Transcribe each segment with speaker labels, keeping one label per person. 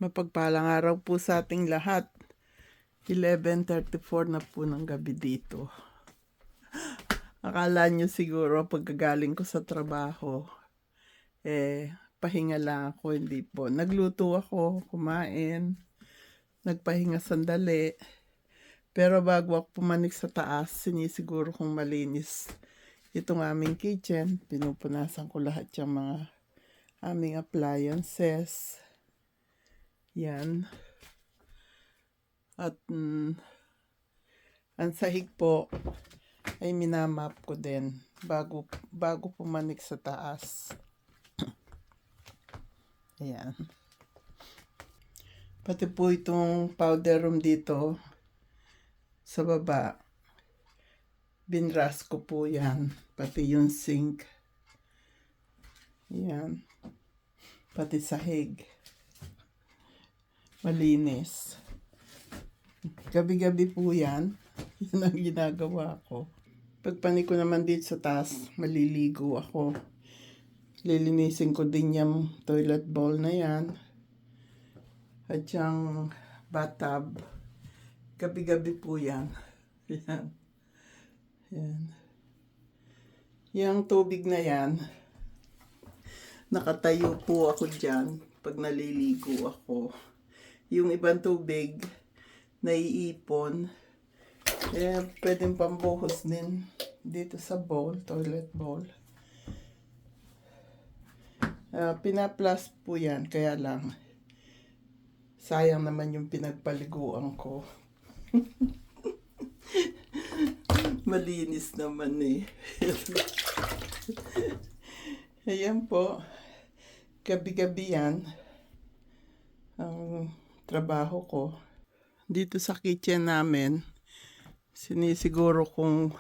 Speaker 1: Mapagpalang araw po sa ating lahat. 11:34 na po ng gabi dito. Akala nyo siguro pagkagaling ko sa trabaho, pahinga lang ako. Hindi po. Nagluto ako, kumain, nagpahinga sandali. Pero bago ako pumanik sa taas, sinisiguro kong malinis itong aming kitchen. Pinupunasan ko lahat yung mga aming appliances. Yan. At ang sahig po ay minamap ko din bago pumanik sa taas. Ayan. Pati po itong powder room dito sa baba, binras ko po yan. Pati yung sink. Ayan. Pati sahig. Malinis. Gabi-gabi po yan. Yan ang ginagawa ko. Pagpanik ko naman dito sa taas, maliligo ako. Lilinisin ko din yung toilet bowl na yan. At yung bathtub. Gabi-gabi po yan. Yan. Yan. Yung tubig na yan, nakatayo po ako dyan pag naliligo ako. Yung ibang tubig, naiipon. Pwedeng pambuhos din dito sa bowl, toilet bowl. Pinaplas po yan, kaya lang sayang naman yung pinagpaliguan ko. Malinis naman eh. Ayan po, gabi-gabi yan ang trabaho ko. Dito sa kitchen namin, sinisiguro kong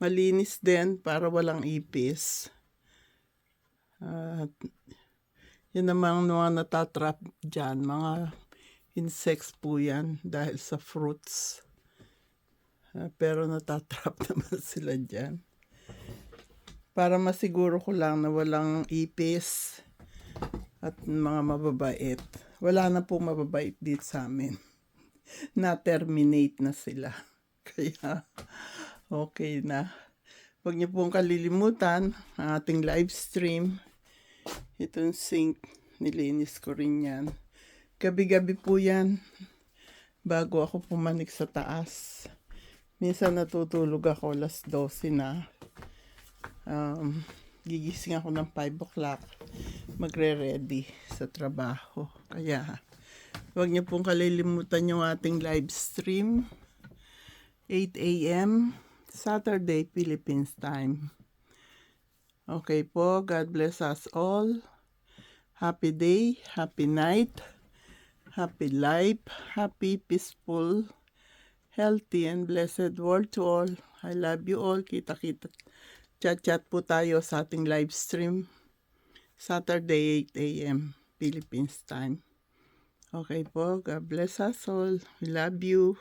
Speaker 1: malinis din para walang ipis. At yun namang mga natatrap dyan, mga insects po yan dahil sa fruits. Pero natatrap naman sila dyan. Para masiguro ko lang na walang ipis at mga mababait. Wala na po mababait dito sa amin. Na-terminate na sila. Kaya okay na. Huwag niyo pong kalilimutan ang ating live stream. Itong sink, nilinis ko rin yan. Gabi-gabi po yan bago ako pumanik sa taas. Minsan natutulog ako 12:00 na. Gigising ako ng 5 o'clock. Magre-ready sa trabaho. Kaya huwag niyo pong kalilimutan yung ating live stream. 8 a.m. Saturday, Philippines time. Okay po. God bless us all. Happy day, happy night, happy life, happy, peaceful, healthy, and blessed world to all. I love you all. Kita-kita. Chat-chat po tayo sa ating live stream. Saturday, 8 a.m. Philippines time. Okay po. God bless us all. We love you.